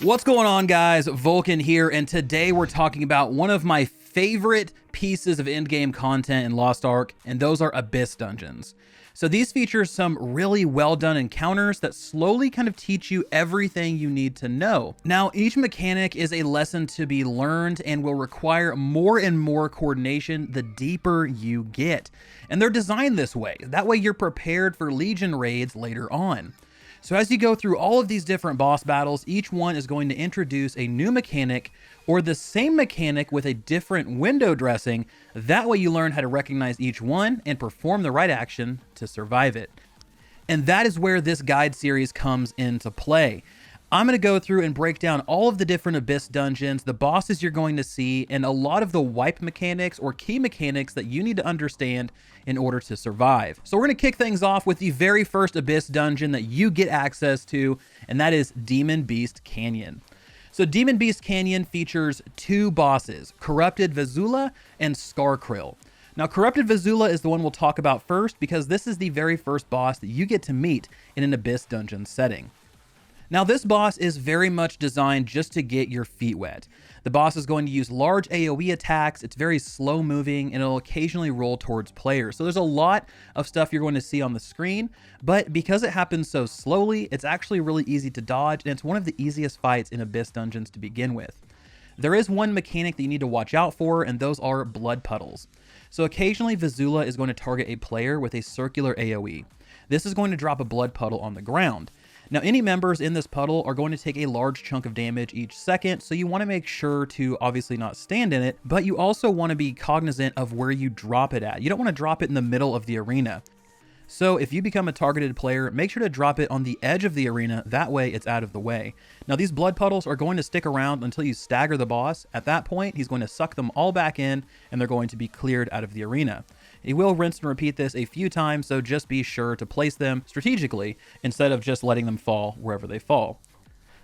What's going on, guys? Vulkan here, and today we're talking about one of my favorite pieces of in-game content in Lost Ark, and those are Abyss Dungeons. So these feature some really well done encounters that slowly kind of teach you everything you need to know. Now, each mechanic is a lesson to be learned and will require more and more coordination the deeper you get. And they're designed this way. That way you're prepared for Legion raids later on. So as you go through all of these different boss battles, each one is going to introduce a new mechanic or the same mechanic with a different window dressing. That way you learn how to recognize each one and perform the right action to survive it. And that is where this guide series comes into play. I'm going to go through and break down all of the different Abyss dungeons, the bosses you're going to see, and a lot of the wipe mechanics or key mechanics that you need to understand in order to survive. So we're going to kick things off with the very first Abyss dungeon that you get access to, and that is Demon Beast Canyon. So Demon Beast Canyon features two bosses, Corrupted Vizula and Krill. Now, Corrupted Vizula is the one we'll talk about first because this is the very first boss that you get to meet in an Abyss dungeon setting. Now, this boss is very much designed just to get your feet wet. The boss is going to use large AoE attacks, it's very slow moving, and it'll occasionally roll towards players. So there's a lot of stuff you're going to see on the screen, but because it happens so slowly, it's actually really easy to dodge, and it's one of the easiest fights in Abyss Dungeons to begin with. There is one mechanic that you need to watch out for, and those are blood puddles. So occasionally Vizula is going to target a player with a circular AoE. This is going to drop a blood puddle on the ground. Now, any members in this puddle are going to take a large chunk of damage each second, so you want to make sure to obviously not stand in it, but you also want to be cognizant of where you drop it at. You don't want to drop it in the middle of the arena. So if you become a targeted player, make sure to drop it on the edge of the arena, that way it's out of the way. Now, these blood puddles are going to stick around until you stagger the boss. At that point, he's going to suck them all back in, and they're going to be cleared out of the arena. He will rinse and repeat this a few times, so just be sure to place them strategically instead of just letting them fall wherever they fall.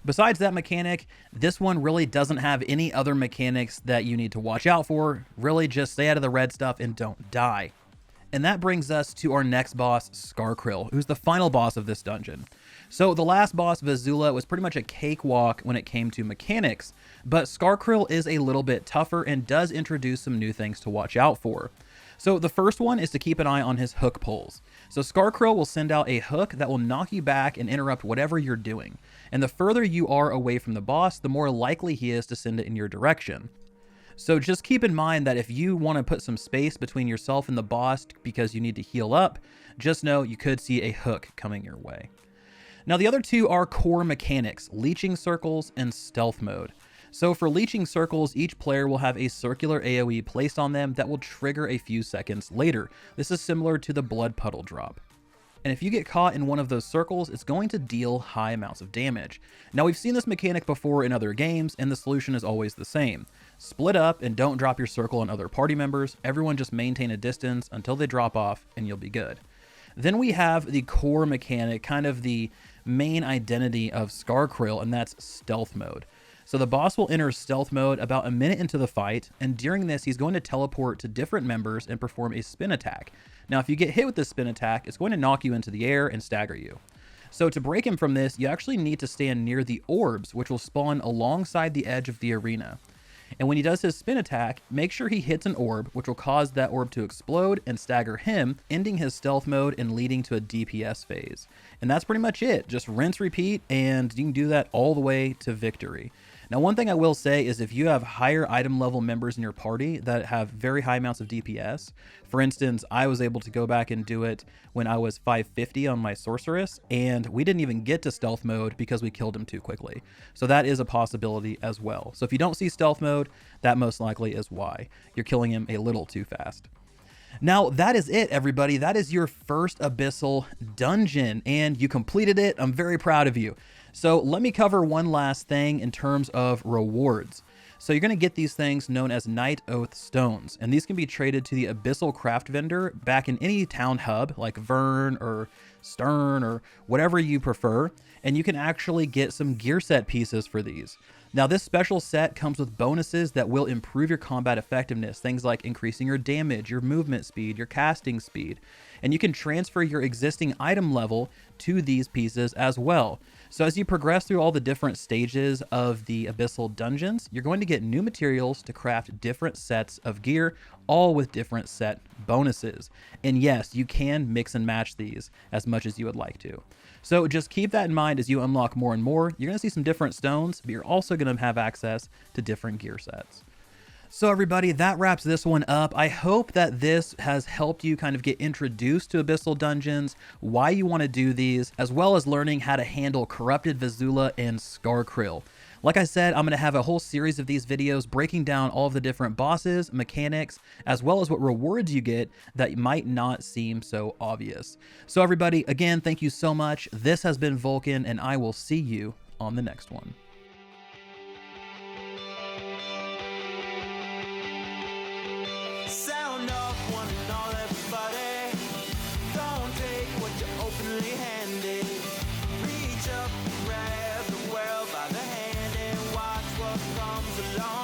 Besides that mechanic, this one really doesn't have any other mechanics that you need to watch out for. Really just stay out of the red stuff and don't die. And that brings us to our next boss, Krill, who's the final boss of this dungeon. So the last boss, Vizula, was pretty much a cakewalk when it came to mechanics, but Krill is a little bit tougher and does introduce some new things to watch out for. So the first one is to keep an eye on his hook pulls. So Krill will send out a hook that will knock you back and interrupt whatever you're doing. And the further you are away from the boss, the more likely he is to send it in your direction. So just keep in mind that if you want to put some space between yourself and the boss because you need to heal up, just know you could see a hook coming your way. Now the other two are core mechanics, leeching circles and stealth mode. So for leeching circles, each player will have a circular AoE placed on them that will trigger a few seconds later. This is similar to the blood puddle drop. And if you get caught in one of those circles, it's going to deal high amounts of damage. Now, we've seen this mechanic before in other games, and the solution is always the same. Split up and don't drop your circle on other party members. Everyone just maintain a distance until they drop off, and you'll be good. Then we have the core mechanic, kind of the main identity of Krill, and that's stealth mode. So the boss will enter stealth mode about a minute into the fight, and during this, he's going to teleport to different members and perform a spin attack. Now, if you get hit with this spin attack, it's going to knock you into the air and stagger you. So to break him from this, you actually need to stand near the orbs, which will spawn alongside the edge of the arena. And when he does his spin attack, make sure he hits an orb, which will cause that orb to explode and stagger him, ending his stealth mode and leading to a DPS phase. And that's pretty much it. Just rinse, repeat, and you can do that all the way to victory. Now, one thing I will say is if you have higher item level members in your party that have very high amounts of DPS, for instance, I was able to go back and do it when I was 550 on my sorceress, and we didn't even get to stealth mode because we killed him too quickly. So that is a possibility as well. So if you don't see stealth mode, that most likely is why. You're killing him a little too fast. Now, that is it, everybody. That is your first Abyssal dungeon, and you completed it. I'm very proud of you. So let me cover one last thing in terms of rewards. So you're going to get these things known as Night Oath Stones, and these can be traded to the Abyssal craft vendor back in any town hub like Vern or Stern or whatever you prefer, and you can actually get some gear set pieces for these. Now, this special set comes with bonuses that will improve your combat effectiveness, things like increasing your damage, your movement speed, your casting speed. and you can transfer your existing item level to these pieces as well. So as you progress through all the different stages of the Abyssal Dungeons, you're going to get new materials to craft different sets of gear, all with different set bonuses. And yes, you can mix and match these as much as you would like to. So just keep that in mind as you unlock more and more. You're going to see some different stones, but you're also going to have access to different gear sets. So everybody, that wraps this one up. I hope that this has helped you kind of get introduced to Abyssal Dungeons, why you want to do these, as well as learning how to handle Corrupted Vizsla and Scar Krill. Like I said, I'm going to have a whole series of these videos breaking down all of the different bosses, mechanics, as well as what rewards you get that might not seem so obvious. So everybody, again, thank you so much. This has been Vulkan, and I will see you on the next one. Sound off one and all, everybody. Don't take what you openly handed. Reach up, grab the world by the hand and watch what comes along.